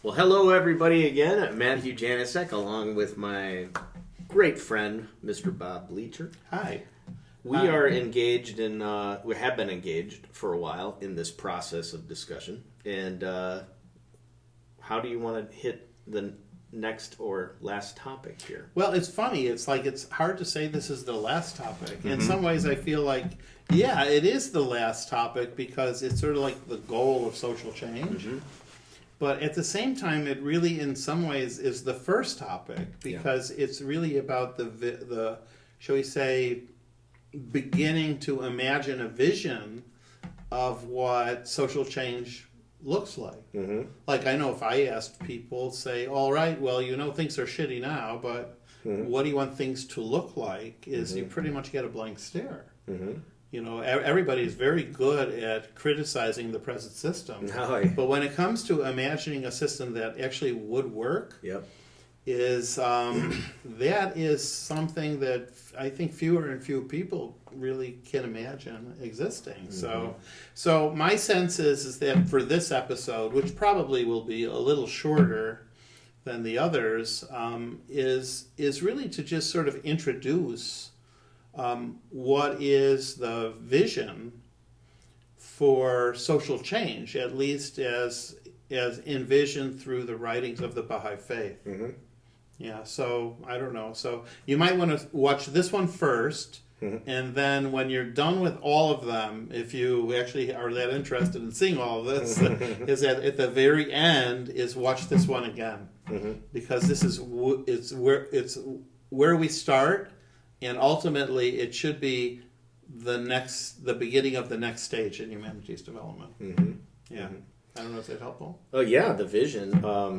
Well, hello everybody again. Matthew Janicek, along with my great friend, Mr. Bob Bleacher. Hi. We are engaged in, we have been engaged for a while in this process of discussion. And how do you want to hit the next or last topic here? Well, it's funny. It's hard to say this is the last topic. In some ways, I feel like, yeah, it is the last topic because it's sort of like the goal of social change. But at the same time, it really, in some ways, is the first topic because it's really about the, shall we say, beginning to imagine a vision of what social change looks like. Like, I know if I asked people, say, all right, well, you know, things are shitty now, but what do you want things to look like? Is you pretty much get a blank stare. You know, everybody is very good at criticizing the present system. But when it comes to imagining a system that actually would work, is that is something that I think fewer and fewer people really can imagine existing. So my sense is that for this episode, which probably will be a little shorter than the others, is really to just sort of introduce what is the vision for social change, at least as envisioned through the writings of the Baha'i Faith. Yeah, so I don't know. So you might want to watch this one first, and then when you're done with all of them, if you actually are that interested in seeing all of this, is that at the very end is watch this one again, because this is it's where we start. And ultimately, it should be the beginning of the next stage in humanity's development. Yeah, I don't know if that's helpful. Oh yeah, the vision.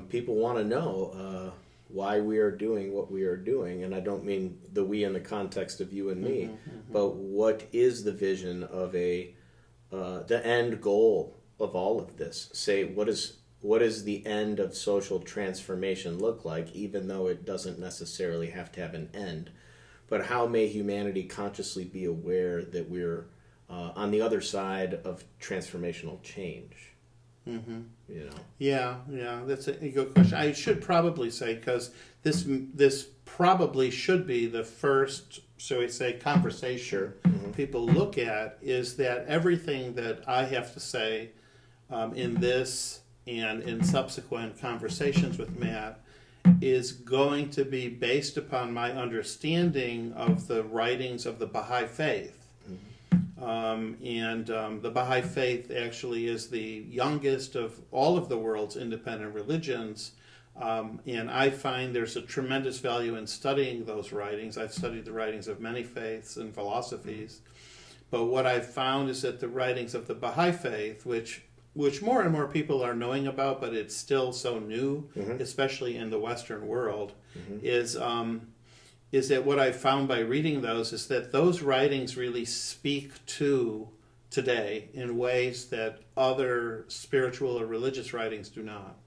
People want to know why we are doing what we are doing, and I don't mean the we in the context of you and me, but what is the vision of the end goal of all of this? Say what is the end of social transformation look like, even though it doesn't necessarily have to have an end. But how may humanity consciously be aware that we're on the other side of transformational change? You know. Yeah, that's a good question. I should probably say, because this probably should be the first, so we say, conversation people look at, is that everything that I have to say in this and in subsequent conversations with Matt is going to be based upon my understanding of the writings of the Baha'i Faith. The Baha'i Faith actually is the youngest of all of the world's independent religions, and I find there's a tremendous value in studying those writings. I've studied the writings of many faiths and philosophies, but what I've found is that the writings of the Baha'i Faith, which more and more people are knowing about, but it's still so new, especially in the Western world, is that what I've found by reading those is that those writings really speak to today in ways that other spiritual or religious writings do not.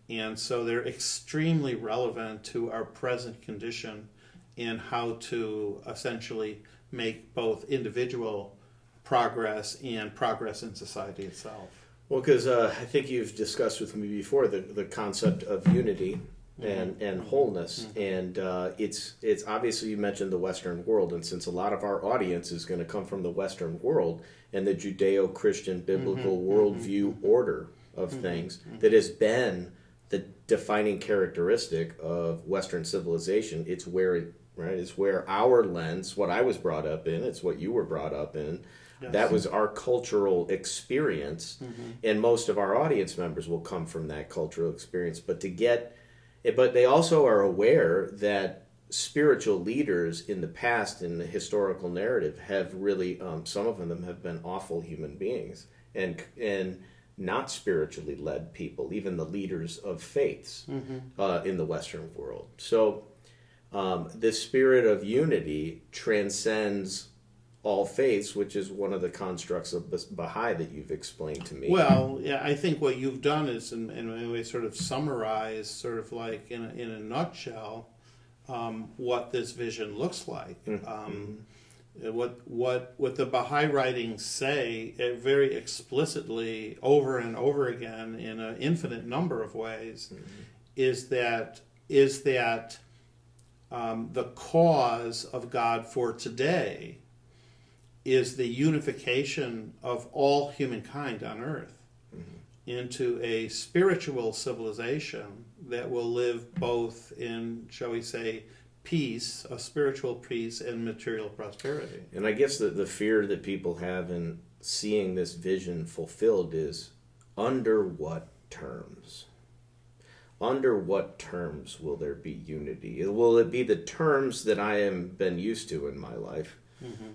And so they're extremely relevant to our present condition and how to essentially make both individual progress and progress in society itself. Well, because I think you've discussed with me before the concept of unity and wholeness, and it's obviously you mentioned the Western world, and since a lot of our audience is going to come from the Western world and the Judeo-Christian biblical worldview order of things that has been the defining characteristic of Western civilization, it's where it's where our lens, what I was brought up in, it's what you were brought up in. Yes. That was our cultural experience, and most of our audience members will come from that cultural experience. But they also are aware that spiritual leaders in the past, in the historical narrative, have really, some of them have been awful human beings and not spiritually led people, even the leaders of faiths in the Western world. So this spirit of unity transcends all faiths, which is one of the constructs of Baha'i that you've explained to me. Well, yeah, I think what you've done is, in a way, sort of summarize, sort of like in a nutshell, what this vision looks like. What the Baha'i writings say very explicitly over and over again in an infinite number of ways is that the cause of God for today is the unification of all humankind on earth into a spiritual civilization that will live both in, shall we say, peace, a spiritual peace, and material prosperity. And I guess the fear that people have in seeing this vision fulfilled is, under what terms? Under what terms will there be unity? Will it be the terms that I have been used to in my life?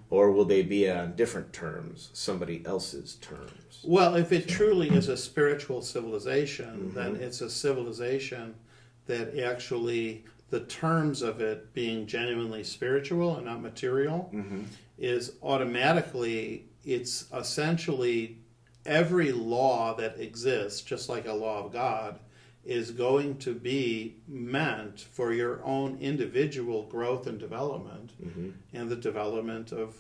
Or will they be on different terms, somebody else's terms? Well, if it truly is a spiritual civilization, then it's a civilization that actually, the terms of it being genuinely spiritual and not material, is automatically, it's essentially every law that exists, just like a law of God, is going to be meant for your own individual growth and development, and the development of,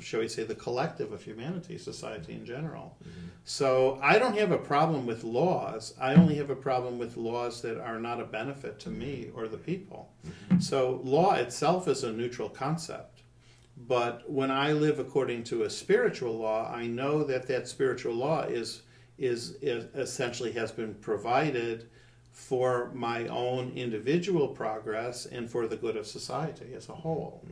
shall we say, the collective of humanity, society in general. So I don't have a problem with laws. I only have a problem with laws that are not a benefit to me or the people. So law itself is a neutral concept. But when I live according to a spiritual law, I know that that spiritual law is essentially has been provided for my own individual progress and for the good of society as a whole.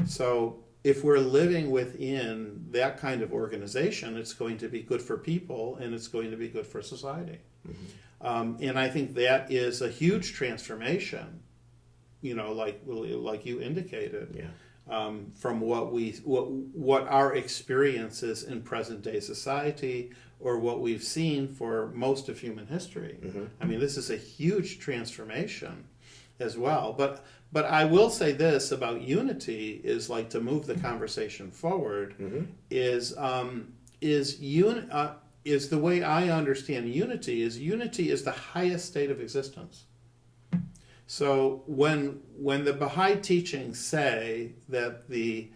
So if we're living within that kind of organization, it's going to be good for people and it's going to be good for society. And I think that is a huge transformation, like you indicated. From what our experiences in present day society or what we've seen for most of human history. I mean, this is a huge transformation as well. But I will say this about unity is, like, to move the conversation forward, is the way I understand unity is the highest state of existence. So when the Baha'i teachings say that the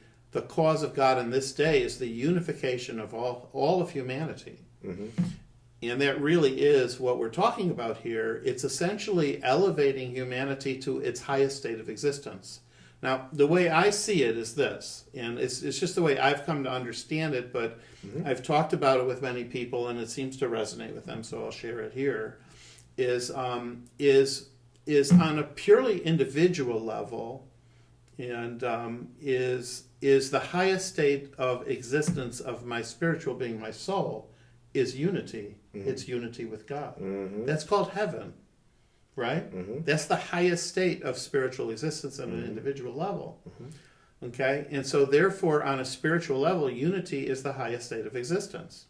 cause of God in this day is the unification of all of humanity, and that really is what we're talking about here, it's essentially elevating humanity to its highest state of existence. Now, the way I see it is this, and it's just the way I've come to understand it, but I've talked about it with many people, and it seems to resonate with them, so I'll share it here, is on a purely individual level, and is the highest state of existence of my spiritual being, my soul, is unity. It's unity with God. That's called heaven, right? That's the highest state of spiritual existence on an individual level. Okay? And so therefore, on a spiritual level, unity is the highest state of existence.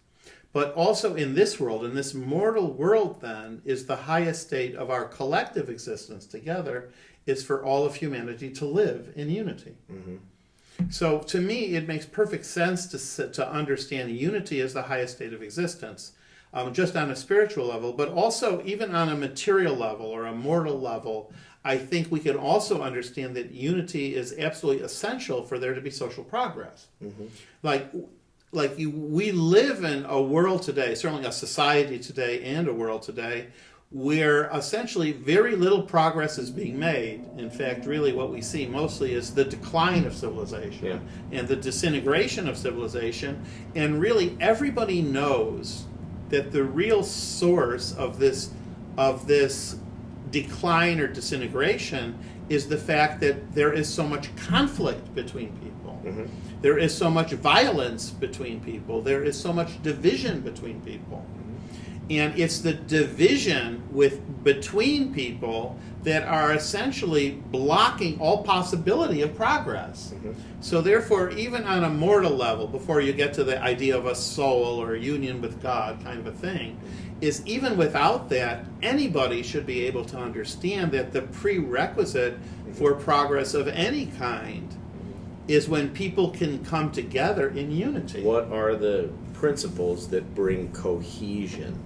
But also in this world, in this mortal world, then, is the highest state of our collective existence together, is for all of humanity to live in unity. So to me, it makes perfect sense to understand unity as the highest state of existence, just on a spiritual level, but also even on a material level or a mortal level. I think we can also understand that unity is absolutely essential for there to be social progress. We live in a world today, certainly a society today and a world today, where essentially very little progress is being made. In fact, really what we see mostly is the decline of civilization and the disintegration of civilization. And really everybody knows that the real source of this decline or disintegration is the fact that there is so much conflict between people. There is so much violence between people. There is so much division between people. And it's the division between people that are essentially blocking all possibility of progress. So therefore, even on a mortal level, before you get to the idea of a soul or a union with God kind of a thing, is even without that, anybody should be able to understand that the prerequisite for progress of any kind is when people can come together in unity. What are the principles that bring cohesion?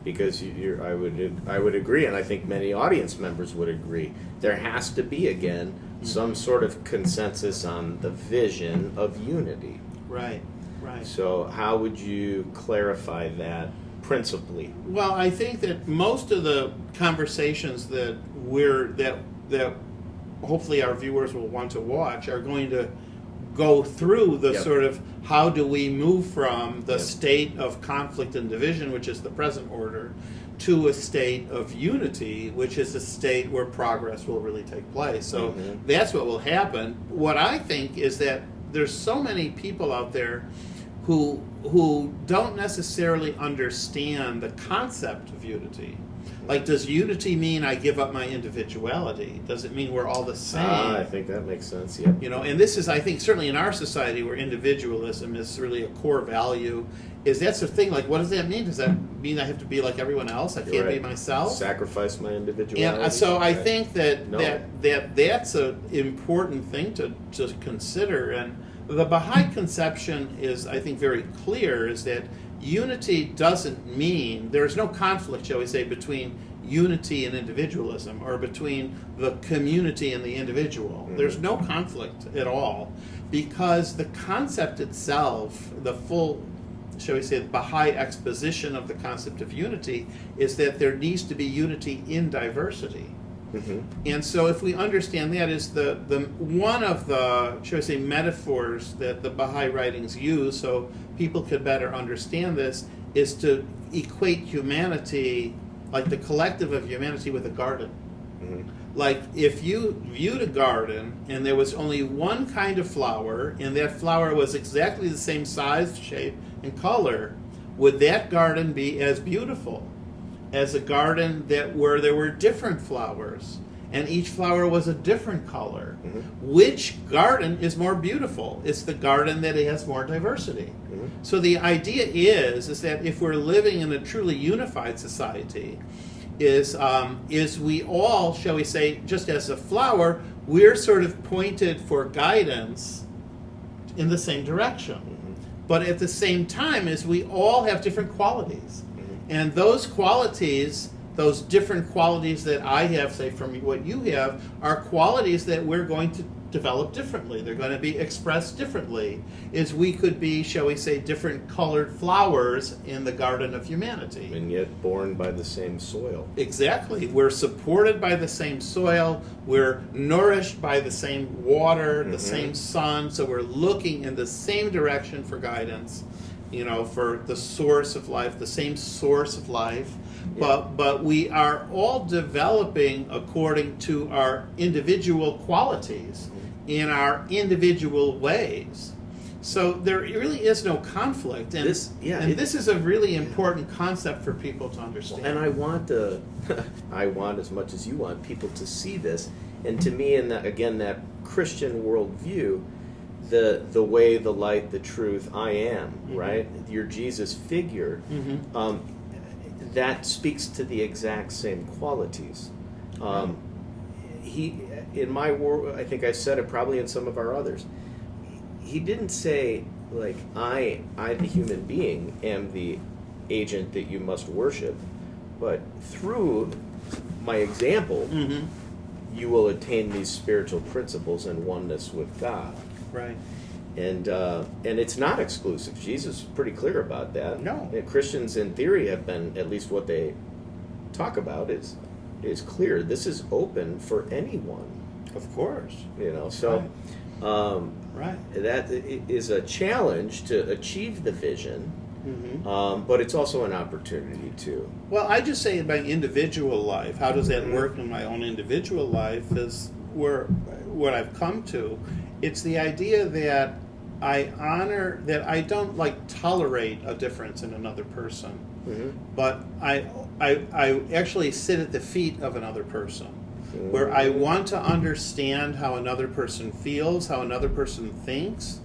Because I would agree, and I think many audience members would agree, there has to be, again, some sort of consensus on the vision of unity. Right, right. So how would you clarify that principally? Well, I think that most of the conversations that that hopefully our viewers will want to watch are going to go through the Yep. sort of how do we move from the Yep. state of conflict and division, which is the present order, to a state of unity, which is a state where progress will really take place. So Mhm. that's what will happen. What I think is that there's so many people out there who don't necessarily understand the concept of unity. Like, does unity mean I give up my individuality? Does it mean we're all the same? I think that makes sense. Yep. You know, and this is, I think, certainly in our society where individualism is really a core value, is that's the thing. Like, what does that mean? Does that mean I have to be like everyone else? I You're can't be right. myself? Sacrifice my individuality. And so I Okay. think that, No. that's an important thing to consider. And the Baha'i conception is, I think, very clear, is that unity doesn't mean, there's no conflict, shall we say, between unity and individualism, or between the community and the individual. Mhm. There's no conflict at all, because the concept itself, the full, shall we say, Baha'i exposition of the concept of unity, is that there needs to be unity in diversity. Mhm. And so if we understand that, is the one of the, shall we say, metaphors that the Baha'i writings use so people could better understand this, is to equate humanity, like the collective of humanity, with a garden. Mhm. Like, if you viewed a garden and there was only one kind of flower, and that flower was exactly the same size, shape, and color, would that garden be as beautiful as a garden where there were different flowers and each flower was a different color? Mhm. Which garden is more beautiful? It's the garden that has more diversity. Mhm. So the idea is that if we're living in a truly unified society, is we all, shall we say, just as a flower, we're sort of pointed for guidance in the same direction. But at the same time, is we all have different qualities. And those qualities, those different qualities that I have, say, from what you have, are qualities that we're going to develop differently. They're going to be expressed differently. Is we could be, shall we say, different colored flowers in the garden of humanity. And yet born by the same soil. Exactly. We're supported by the same soil. We're nourished by the same water, the same sun. So we're looking in the same direction for guidance, you know, for the source of life, the same source of life. Yeah. But we are all developing according to our individual qualities in our individual ways. So there really is no conflict. And this is a really important concept for people to understand. And I want I want, as much as you want, people to see this. And to me, in that, again, that Christian worldview, the way, the light, the truth, I am, right? Your Jesus figure, that speaks to the exact same qualities. He, in my world, I think I said it probably in some of our others, he didn't say, like, I the human being, am the agent that you must worship, but through my example, you will attain these spiritual principles and oneness with God. Right. And it's not exclusive. Jesus is pretty clear about that. No. And Christians, in theory, have been, at least what they talk about, is clear. This is open for anyone. Of course. You know, so Right. that is a challenge to achieve the vision, but it's also an opportunity too. Well, I just say in my individual life, how does that work in my own individual life is what I've come to. It's the idea that I honor, that I don't like tolerate a difference in another person, but I actually sit at the feet of another person, where I want to understand how another person feels, how another person thinks,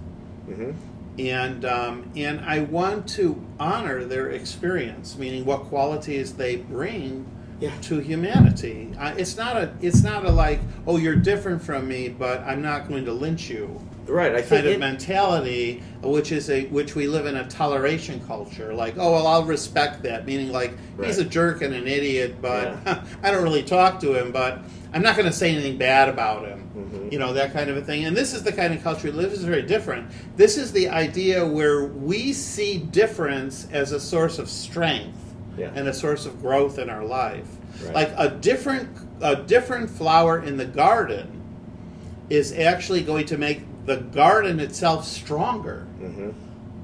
and I want to honor their experience, meaning what qualities they bring Yeah. to humanity. It's not a like, oh, you're different from me, but I'm not going to lynch you. Right. I think Kind of mentality, which we live in a toleration culture. Like, oh, well, I'll respect that. Meaning, like, he's a Right. jerk and an idiot, but I don't really talk to him. But I'm not going to say anything bad about him. Mhm. You know, that kind of a thing. And this is the kind of culture we live in. This is very different. This is the idea where we see difference as a source of strength Yeah. and a source of growth in our life. Right. Like a different flower in the garden is actually going to make the garden itself stronger. Mhm.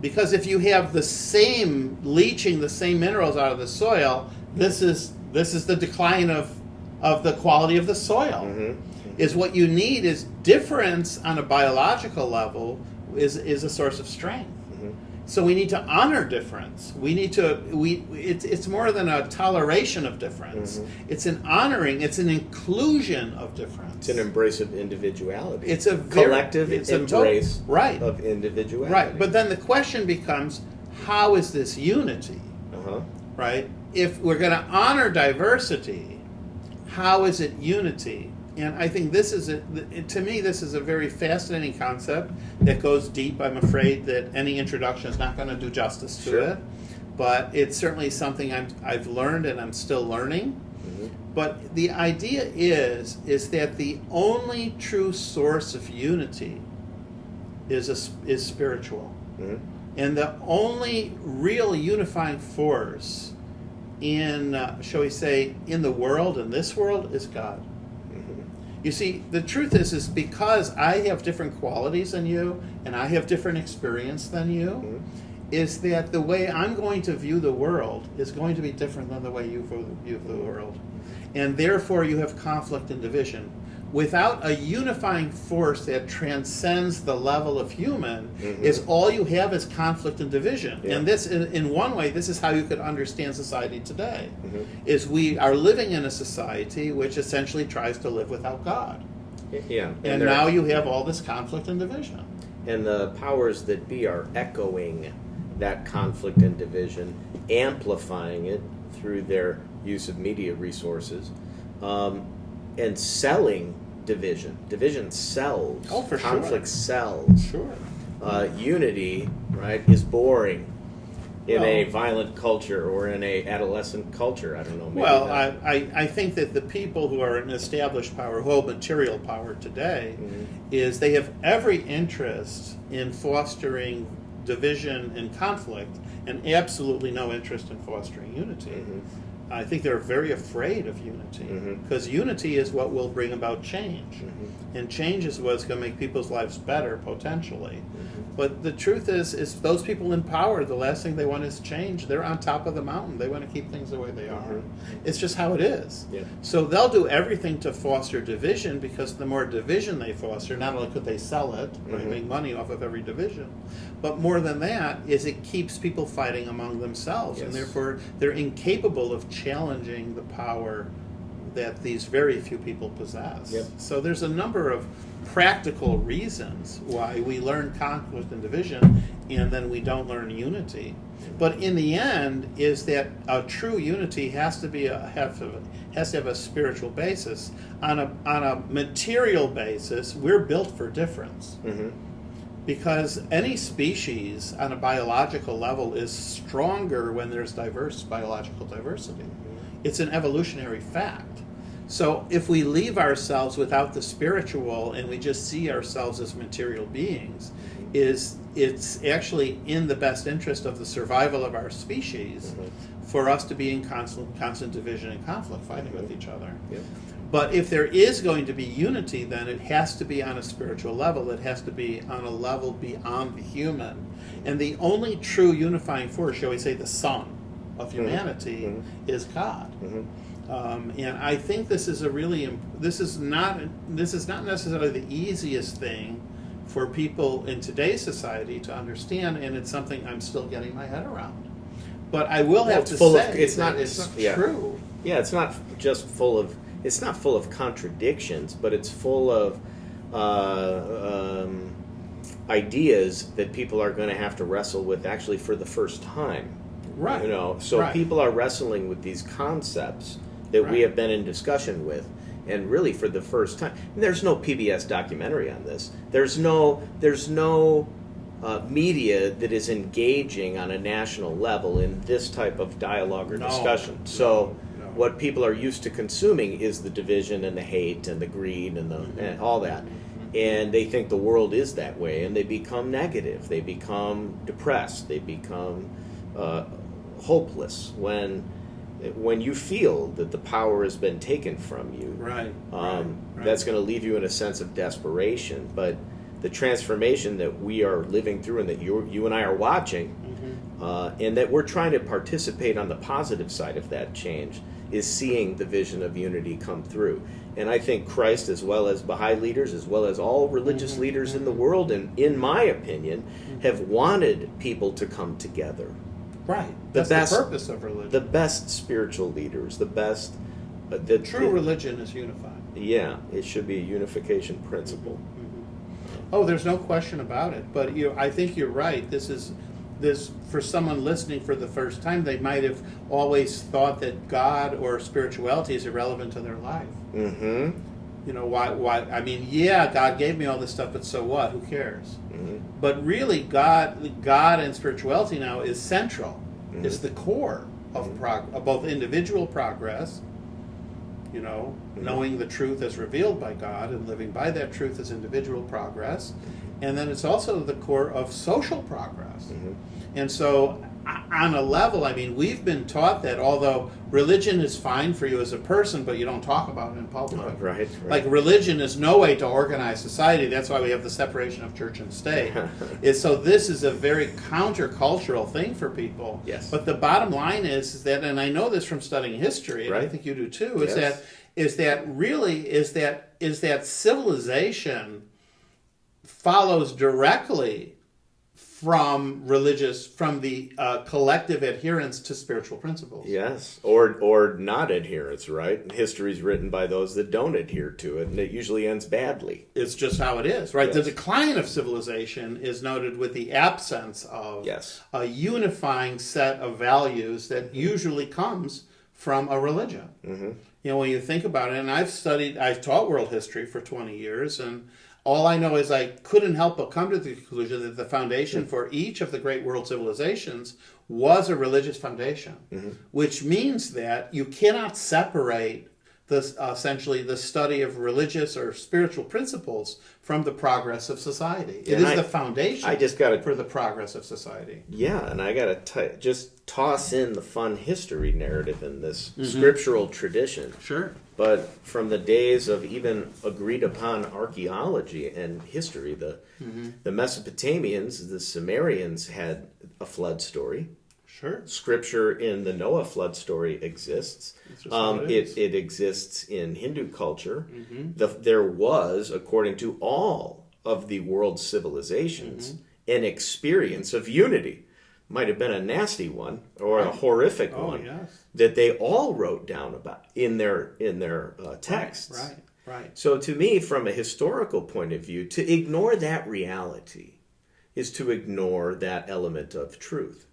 Because if you have the same leaching the same minerals out of the soil, this is the decline of the quality of the soil. Mhm. Is what you need is difference on a biological level is a source of strength. Mhm. So we need to honor difference. It's more than a toleration of difference. Mhm. It's an honoring, it's an inclusion of difference. It's an embrace of individuality. It's a collective embrace right. of individuality. Right. But then the question becomes, how is this unity? Uh-huh. Right? If we're going to honor diversity, how is it unity? And I think to me, this is a very fascinating concept that goes deep. I'm afraid that any introduction is not going to do justice to Sure. it. But it's certainly something I've learned and I'm still learning. Mhm. But the idea is that the only true source of unity is spiritual. Mhm. And the only real unifying force in, shall we say, in the world, in this world, is God. Mhm. You see, the truth is because I have different qualities than you, and I have different experience than you, Mhm. is that the way I'm going to view the world is going to be different than the way you view the world. And therefore you have conflict and division. Without a unifying force that transcends the level of human, Mhm. is all you have is conflict and division. Yeah. And this, in one way, this is how you could understand society today. Mhm. Is we are living in a society which essentially tries to live without God. Yeah. And there- now you have all this conflict and division. and the powers that be are echoing that conflict and division, amplifying it through their use of media resources, and selling division. Division sells. Oh, for sure. Conflict sells. Sure. Unity, right, is boring in a Well- violent culture or in a adolescent culture. I don't know. Maybe Well, that- I think that the people who are in established power, who hold material power today, Mhm. is they have every interest in fostering division and conflict and absolutely no interest in fostering unity. Mhm. I think they're very afraid of unity Mhm. because unity is what will bring about change. Mhm. And change is what's going to make people's lives better potentially. Mhm. But the truth is those people in power, the last thing they want is change. They're on top of the mountain. They want to keep things the way they are. Mhm. It's just how it is. Yeah. So they'll do everything to foster division because the more division they foster, not only could they sell it, right, Mhm. make money off of every division, but more than that is it keeps people fighting among themselves, and Yes. therefore they're incapable of challenging the power that these very few people possess. Yep. So there's a number of practical reasons why we learn conflict and division and then we don't learn unity. But in the end is that a true unity has to have a spiritual basis. On a material basis, we're built for difference. Mhm. Because any species on a biological level is stronger when there's diverse biological diversity. It's an evolutionary fact. So if we leave ourselves without the spiritual and we just see ourselves as material beings, it's actually in the best interest of the survival of our species for us to be in constant division and conflict, fighting with each other. Yep. But if there is going to be unity, then it has to be on a spiritual level. It has to be on a level beyond the human. And the only true unifying force, shall we say, the sun of humanity, Mhm. is God. Mhm. And I think this is not necessarily the easiest thing for people in today's society to understand, and it's something I'm still getting my head around. But I will have it's to full of- say it's that not- it's yeah. true. Yeah, it's not just full of. It's not full of contradictions, but it's full of ideas that people are going to have to wrestle with actually for the first time. Right. You know, so Right. people are wrestling with these concepts that we Right. have been in discussion with. And really, for the first time, and there's no PBS documentary on this. There's no media that is engaging on a national level in this type of dialogue or No. discussion. So, No. what people are used to consuming is the division and the hate and the greed and and all that, and they think the world is that way, and they become negative. They become depressed. They become hopeless when you feel that the power has been taken from you. Right. Right. Right. That's going to leave you in a sense of desperation. But the transformation that we are living through and that you and I are watching, and that we're trying to participate on the positive side of that change, is seeing the vision of unity come through. And I think Christ, as well as Baha'i leaders, as well as all religious leaders in the world, and in my opinion, have wanted people to come together. Right. The That's best- the purpose of religion. The best spiritual leaders, the best... True religion is unified. Yeah, it should be a unification principle. Oh, there's no question about it. But I think you're right. This for someone listening for the first time, they might have always thought that God or spirituality is irrelevant to their life. Mm-hmm. Why? I mean, yeah, God gave me all this stuff, but so what? Who cares? Mm-hmm. But really, God and spirituality now is central. Mm-hmm. It's the core of of both individual progress. Knowing the truth as revealed by God and living by that truth as individual progress. And then it's also the core of social progress. Mm-hmm. And so, on a level, I mean, we've been taught that although religion is fine for you as a person, but you don't talk about it in public. Right. Like religion is no way to organize society. That's why we have the separation of church and state. So this is a very countercultural thing for people. Yes. But the bottom line is that, and I know this from studying history, and I Right. think you do too, is Yes. that civilization follows directly from the collective adherence to spiritual principles. Yes, or not adherence, right? History is written by those that don't adhere to it, and it usually ends badly. It's just how it is, right? Yes. The decline of civilization is noted with the absence of Yes. a unifying set of values that usually comes from a religion. Mm-hmm. When you think about it, and I've taught world history for 20 years, and all I know is I couldn't help but come to the conclusion that the foundation for each of the great world civilizations was a religious foundation, which means that you cannot separate essentially the study of religious or spiritual principles from the progress of society. It And is the foundation I just gotta- for the progress of society. Yeah, and I got to just toss in the fun history narrative in this scriptural tradition. Sure. But from the days of even agreed upon archaeology and history, the Mesopotamians, the Sumerians had a flood story. Sure. Scripture in the Noah flood story exists. That's just how it is. It exists in Hindu culture. There was, according to all of the world's civilizations, an experience of unity. Might have been a nasty one or a horrific Oh, one yes. that they all wrote down about in their texts. Right. So to me, from a historical point of view, to ignore that reality is to ignore that element of truth.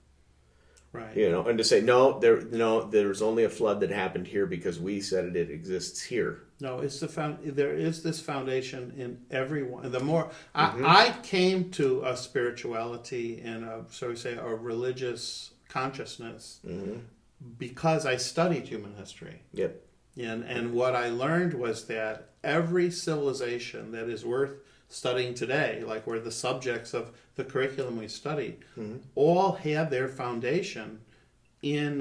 Right. And to say there's only a flood that happened here because we said it exists here. No, there is this foundation in everyone. The more I came to a spirituality and a religious consciousness because I studied human history. Yep. And what I learned was that every civilization that is worth studying today, like we're the subjects of the curriculum we study, all had their foundation in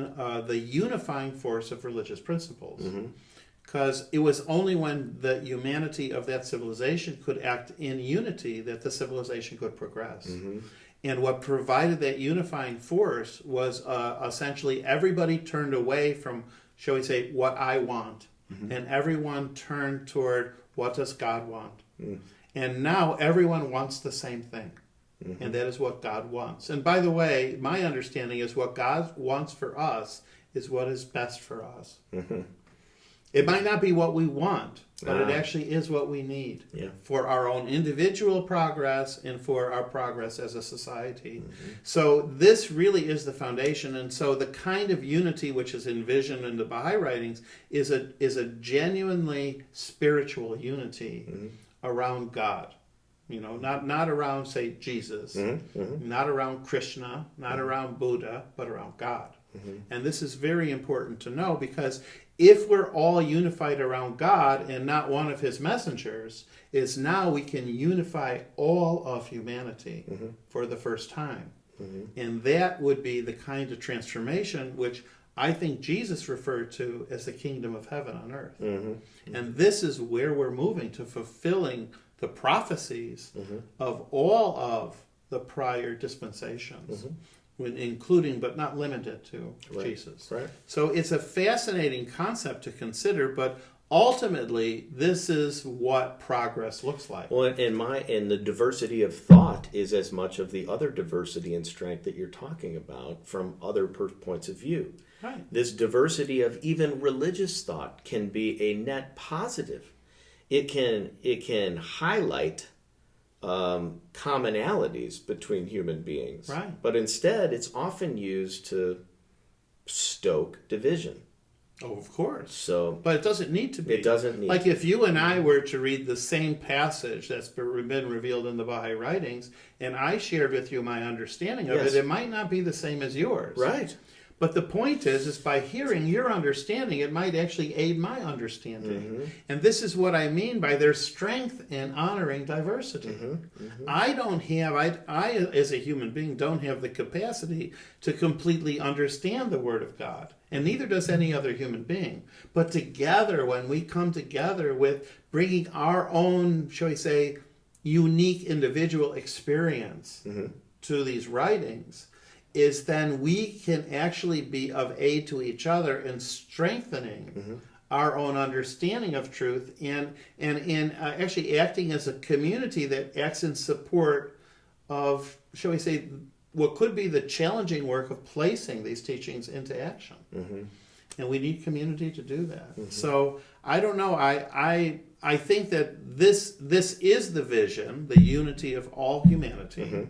the unifying force of religious principles. Because it was only when the humanity of that civilization could act in unity that the civilization could progress. And what provided that unifying force was essentially everybody turned away from, shall we say, what I want. And everyone turned toward what does God want. And now everyone wants the same thing. And that is what God wants. And by the way, my understanding is what God wants for us is what is best for us. It might not be what we want, but it Ah. actually is what we need Yeah. for our own individual progress and for our progress as a society. Mm-hmm. So this really is the foundation. And so the kind of unity which is envisioned in the Baha'i writings is a genuinely spiritual unity Mm-hmm. around God. You know, not around, say, Jesus, Mm-hmm. not around Krishna, not around Buddha, but around God. And this is very important to know, because if we're all unified around God and not one of his messengers, is now we can unify all of humanity for the first time. And that would be the kind of transformation which I think Jesus referred to as the kingdom of heaven on earth. And this is where we're moving to, fulfilling the prophecies of all of the prior dispensations, including but not limited to Jesus. Right. So it's a fascinating concept to consider, but ultimately this is what progress looks like. Well, and the diversity of thought is as much of the other diversity and strength that you're talking about from other points of view. Right. This diversity of even religious thought can be a net positive. It can highlight commonalities between human beings. Right. But instead, it's often used to stoke division. Oh, of course. So But it doesn't need to be. It doesn't need Like to. if you and I were to read the same passage that's been revealed in the Baha'i writings, and I shared with you my understanding of Yes. it might not be the same as yours. right. But the point is by hearing your understanding, it might actually aid my understanding. And this is what I mean by their strength in honoring diversity. I don't have, I as a human being don't have the capacity to completely understand the Word of God. And neither does any other human being. But together, when we come together with bringing our own, shall we say, unique individual experience to these writings, is then we can actually be of aid to each other in strengthening our own understanding of truth, and in actually acting as a community that acts in support of, shall we say, what could be the challenging work of placing these teachings into action. And we need community to do that. So I don't know. I think that this is the vision, the unity of all humanity,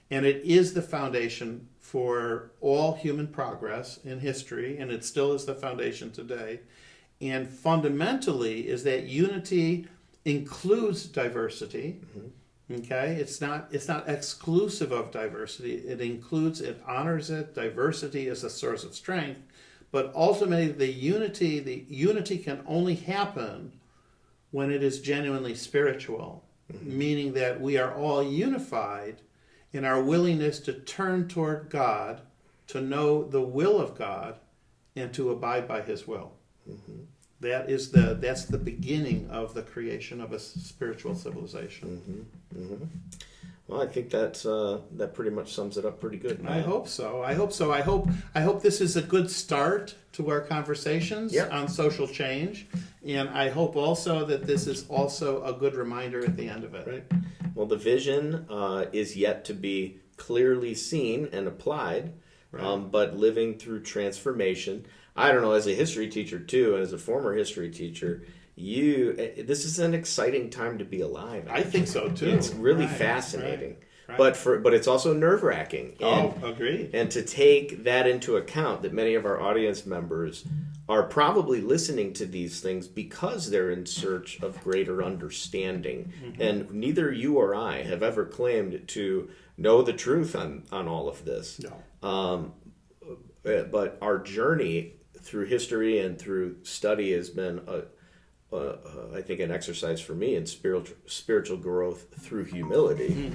and it is the foundation for all human progress in history, and it still is the foundation today. And fundamentally is that unity includes diversity. Okay, it's not exclusive of diversity. It includes, it honors it. Diversity is a source of strength, but ultimately the unity can only happen when it is genuinely spiritual, meaning that we are all unified in our willingness to turn toward God, to know the will of God, and to abide by His will. That's the beginning of the creation of a spiritual civilization. Well, I think that pretty much sums it up pretty good. I hope so. I hope this is a good start to our conversations Yep. on social change, and I hope also that this is also a good reminder at the end of it. Right. Well, the vision is yet to be clearly seen and applied, but living through transformation. I don't know, as a history teacher too, and as a former history teacher, this is an exciting time to be alive. I think so too. It's really Right, fascinating, right. but it's also nerve-wracking. Agreed. And to take that into account, that many of our audience members are probably listening to these things because they're in search of greater understanding. And neither you or I have ever claimed to know the truth on all of this. No. But our journey through history and through study has been, I think, an exercise for me in spiritual growth through humility.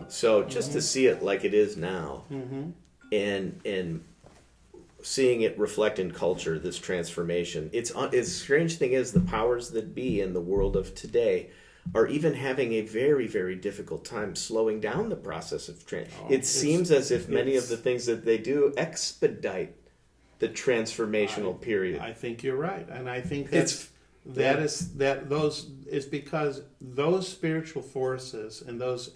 So just to see it like it is now, and seeing it reflect in culture, this transformation. It's strange thing is the powers that be in the world of today are even having a very, very difficult time slowing down the process of change. It seems as if many of the things that they do expedite the transformational period. I think you're right, and I think those is because those spiritual forces and those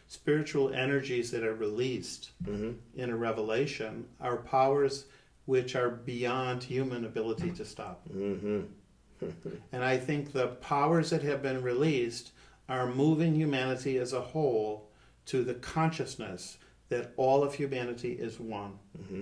spiritual energies that are released in a revelation are powers which are beyond human ability to stop. Mm-hmm. And I think the powers that have been released are moving humanity as a whole to the consciousness that all of humanity is one. Mm-hmm.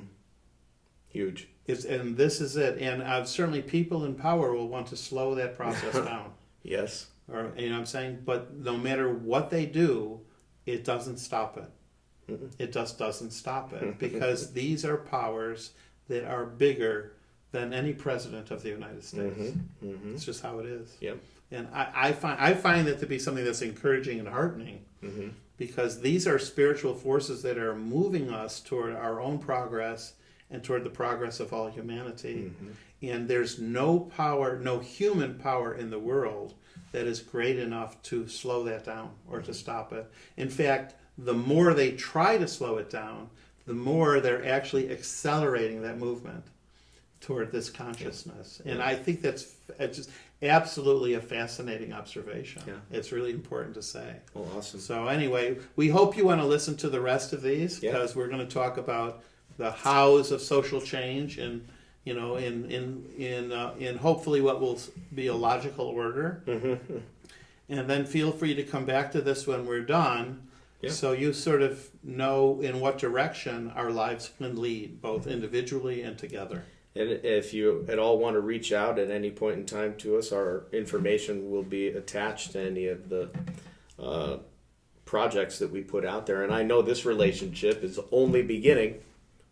Huge. And this is it. And certainly people in power will want to slow that process down. Yes. Or, you know what I'm saying? But no matter what they do, it doesn't stop it. Mm-hmm. It just doesn't stop it. Because these are powers that are bigger than any president of the United States. Mm-hmm. Mm-hmm. It's just how it is. Yep. And I find that to be something that's encouraging and heartening, Mm-hmm. because these are spiritual forces that are moving us toward our own progress and toward the progress of all humanity. Mm-hmm. And there's no power, no human power in the world that is great enough to slow that down or to stop it. In fact, the more they try to slow it down, the more they're actually accelerating that movement toward this consciousness. And I think that's just absolutely a fascinating observation. Yeah. It's really important to say. Oh, awesome. So anyway, we hope you want to listen to the rest of these, Yeah. because we're going to talk about the hows of social change, and you know, in hopefully what will be a logical order. Mm-hmm. And then feel free to come back to this when we're done, Yeah. so you sort of know in what direction our lives can lead, both individually and together. And if you at all want to reach out at any point in time to us, our information will be attached to any of the projects that we put out there. And I know this relationship is only beginning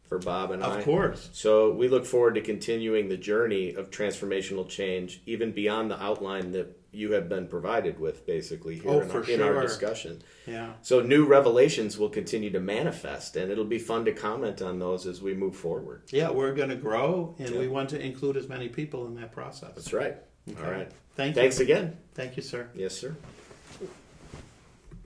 for Bob and I. Of course. So we look forward to continuing the journey of transformational change, even beyond the outline that you have been provided with, basically, here in our discussion. Yeah. So new revelations will continue to manifest, and it'll be fun to comment on those as we move forward. Yeah, we're going to grow, and Yeah. we want to include as many people in that process. That's right. Okay. All right. Thanks Thanks again. Thank you, sir. Yes, sir.